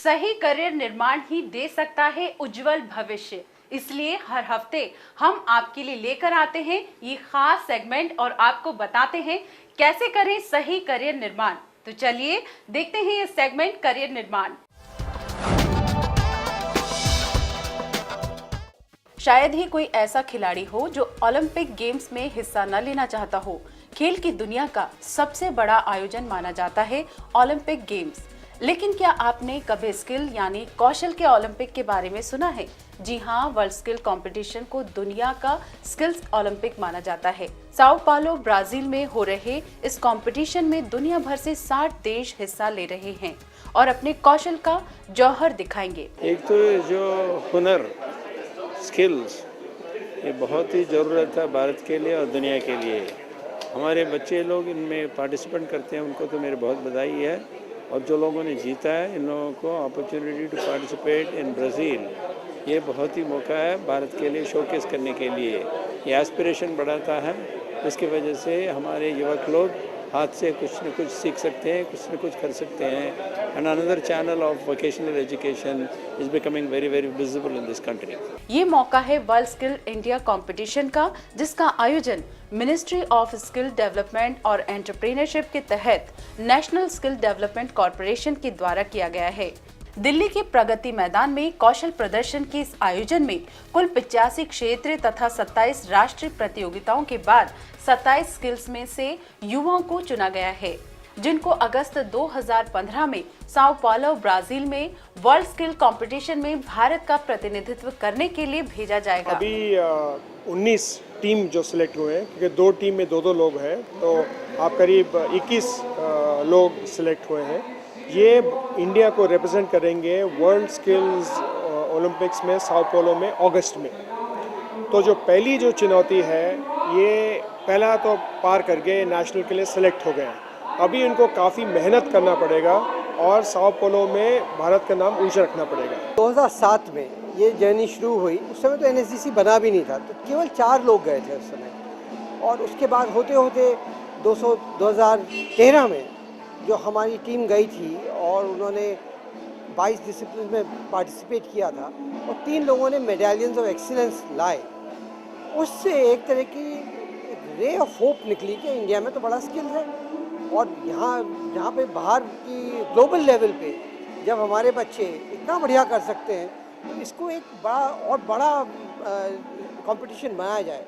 सही करियर निर्माण ही दे सकता है उज्जवल भविष्य। इसलिए हर हफ्ते हम आपके लिए लेकर आते हैं ये खास सेगमेंट और आपको बताते हैं कैसे करें सही करियर निर्माण। तो चलिए देखते हैं ये सेगमेंट करियर निर्माण। शायद ही कोई ऐसा खिलाड़ी हो जो ओलंपिक गेम्स में हिस्सा न लेना चाहता हो। खेल की दुनिया का सबसे बड़ा आयोजन माना जाता है ओलंपिक गेम्स। लेकिन क्या आपने कभी स्किल यानी कौशल के ओलंपिक के बारे में सुना है? जी हाँ, वर्ल्ड स्किल कंपटीशन को दुनिया का स्किल्स ओलंपिक माना जाता है। साओ पालो ब्राजील में हो रहे इस कंपटीशन में दुनिया भर से 60 देश हिस्सा ले रहे हैं और अपने कौशल का जौहर दिखाएंगे। एक तो जो हुनर स्किल्स ये बहुत ही ज़रूरत है भारत के लिए और दुनिया के लिए। हमारे बच्चे लोग इनमें पार्टिसिपेट करते हैं, उनको तो मेरी बहुत बधाई है। और जो लोगों ने जीता है इन लोगों को opportunity to participate in Brazil, ये बहुत ही मौका है भारत के लिए शोकेस करने के लिए। ये एस्पिरेशन बढ़ाता है, इसकी वजह से हमारे युवक लोग हाथ से कुछ न कुछ सीख सकते हैं, कुछ न कुछ कर सकते हैं। And another channel of vocational education is becoming very very visible in this country. ये मौका है वर्ल्ड स्किल इंडिया कंपटीशन का, जिसका आयोजन मिनिस्ट्री ऑफ स्किल डेवलपमेंट और एंटरप्रेन्योरशिप के तहत नेशनल स्किल डेवलपमेंट कॉर्पोरेशन के द्वारा किया गया है। दिल्ली के प्रगति मैदान में कौशल प्रदर्शन के इस आयोजन में कुल 85 क्षेत्रीय तथा 27 राष्ट्रीय प्रतियोगिताओं के बाद 27 स्किल्स में से युवाओं को चुना गया है, जिनको अगस्त 2015 में साओ पालो ब्राजील में वर्ल्ड स्किल कंपटीशन में भारत का प्रतिनिधित्व करने के लिए भेजा जाएगा। अभी 19 टीम जो सिलेक्ट हुए हैं, क्योंकि 2 टीम में 2-2 लोग हैं, तो आप करीब 21 लोग सिलेक्ट हुए हैं। ये इंडिया को रिप्रेजेंट करेंगे वर्ल्ड स्किल्स ओलंपिक्स में साओ पालो में अगस्त में। तो जो पहली जो चुनौती है, ये पहला तो पार करके नेशनल के लिए सिलेक्ट हो गए हैं। अभी इनको काफ़ी मेहनत करना पड़ेगा और साओ पालो में भारत का नाम ऊंचा रखना पड़ेगा। 2007 में ये जर्नी शुरू हुई, उस समय तो एनएसडीसी बना भी नहीं था, तो केवल 4 लोग गए थे उस समय। और उसके बाद होते होते 2013 में जो हमारी टीम गई थी और उन्होंने 22 डिसिप्लिन में पार्टिसिपेट किया था और 3 लोगों ने मेडलियंस ऑफ एक्सीलेंस लाए। उससे एक तरह की रे ऑफ होप निकली कि इंडिया में तो बड़ा स्किल है और यहाँ पे बाहर की ग्लोबल लेवल पे जब हमारे बच्चे इतना बढ़िया कर सकते हैं, तो इसको एक बड़ा कंपटीशन बनाया जाए।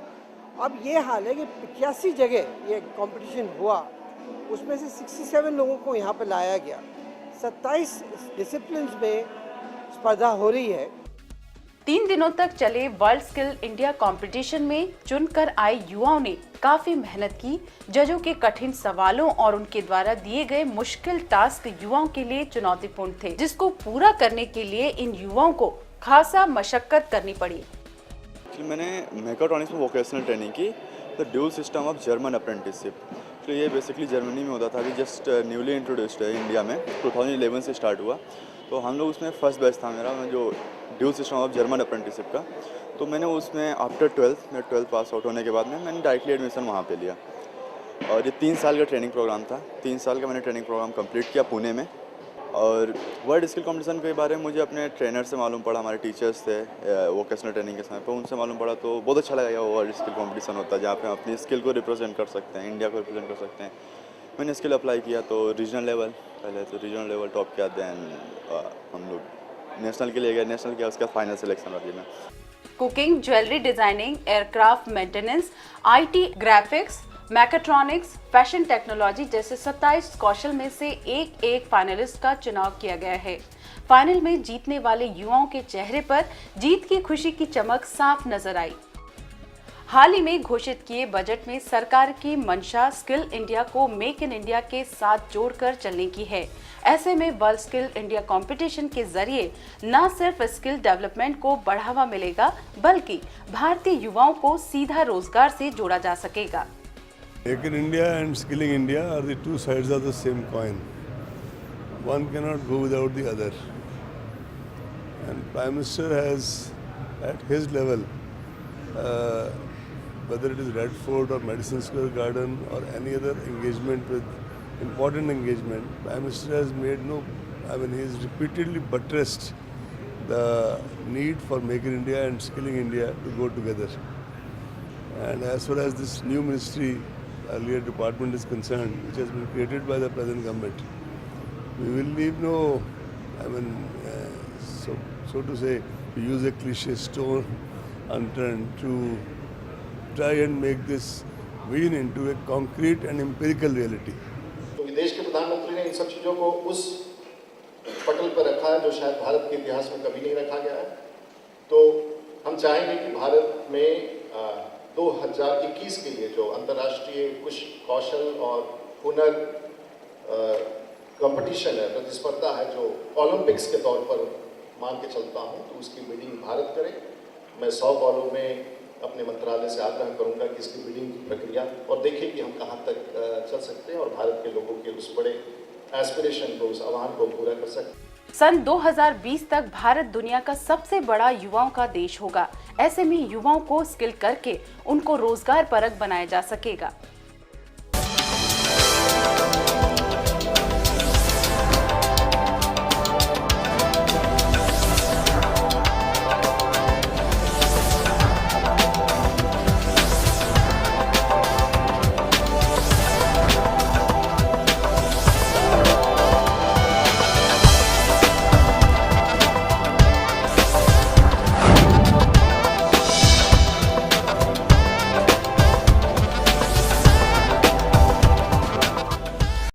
अब ये हाल है कि 85 जगह ये कंपटीशन हुआ, उसमें से 67 लोगों को यहाँ पे लाया गया। 27 डिसिप्लिन्स में स्पर्धा हो रही है। 3 दिनों तक चले वर्ल्ड स्किल इंडिया कंपटीशन में चुनकर आए युवाओं ने काफी मेहनत की। जजों के कठिन सवालों और उनके द्वारा दिए गए मुश्किल टास्क युवाओं के लिए चुनौतीपूर्ण थे, जिसको पूरा करने के लिए इन युवाओं को खासा मशक्कत करनी पड़ी। मैंने मेकाट्रॉनिक्स में वोकेशनल ट्रेनिंग की, the dual system of German apprenticeship. तो ये बेसिकली जर्मनी में होता था, अभी जस्ट न्यूली इंट्रोड्यूस्ड है इंडिया में, 2011 से स्टार्ट हुआ। तो हम लोग उसमें फर्स्ट बैच था मेरा, जो dual system of German apprenticeship का। तो मैंने उसमें आफ्टर 12 पास आउट होने के बाद में मैंने डायरेक्टली एडमिशन वहाँ पे लिया। और ये 3 साल का ट्रेनिंग प्रोग्राम था। 3 साल का मैंने ट्रेनिंग प्रोग्राम कंप्लीट किया पुणे में। और वर्ल्ड स्किल कंपटीशन के बारे में मुझे अपने ट्रेनर से मालूम पड़ा, हमारे टीचर्स थे वोकेशनल ट्रेनिंग के समय पर, उनसे मालूम पड़ा। तो बहुत अच्छा लगा वो वर्ल्ड स्किल कंपटीशन होता है जहाँ पे हम अपनी स्किल को रिप्रेजेंट कर सकते हैं, इंडिया को रिप्रेजेंट कर सकते हैं। मैंने स्किल अप्लाई किया तो रीजनल लेवल, पहले तो रीजनल लेवल टॉप किया, देन हम लोग नेशनल के लिए गए, नेशनल किया, उसका फाइनल सिलेक्शन हुआ मैं। Cooking, jewellery designing, aircraft maintenance, IT, graphics, mechatronics, fashion technology जैसे 27 कौशल में से एक फाइनलिस्ट का चुनाव किया गया है। फाइनल में जीतने वाले युवाओं के चेहरे पर जीत की खुशी की चमक साफ नजर आई। हाल ही में घोषित किए बजट में सरकार की मंशा स्किल इंडिया को मेक इन इंडिया के साथ जोड़कर चलने की है। ऐसे में वर्ल्ड स्किल इंडिया कंपटीशन के जरिए न सिर्फ स्किल डेवलपमेंट को बढ़ावा मिलेगा, बल्कि भारतीय युवाओं को सीधा रोजगार से जोड़ा जा सकेगा। Make in India and skilling India are the two sides of the same coin. One cannot go without the other. And Prime Minister has, at his level, whether it is Red Fort or Madison Square Garden or any other engagement with important engagement, Prime Minister has made no I mean, he's repeatedly buttressed the need for Making India and Skilling India to go together. And as far as this new ministry, earlier department is concerned, which has been created by the present government, we will leave no, I mean, so to say, to use a cliche, stone unturned to try and make this vision into a concrete and empirical reality. तो देश के प्रधानमंत्री ने इन सब चीज़ों को उस पटल पर रखा है जो शायद भारत के इतिहास में कभी नहीं रखा गया है। तो हम चाहेंगे कि भारत में 2021 के लिए जो अंतर्राष्ट्रीय कुछ कौशल और हुनर कंपटीशन है, प्रतिस्पर्धा है, जो ओलंपिक्स के तौर पर मान के चलता हूं, तो उसकी बिडिंग भारत करे। मैं 100 बॉलों में अपने मंत्रालय से आग्रह करूंगा कि इसकी बिडिंग की प्रक्रिया और देखिए कि हम कहां तक चल सकते हैं और भारत के लोगों के उस बड़े एस्पिरेशन को, उस आह्वान को पूरा कर सकते हैं। सन 2020 तक भारत दुनिया का सबसे बड़ा युवाओं का देश होगा। ऐसे में युवाओं को स्किल करके उनको रोजगार परक बनाया जा सकेगा।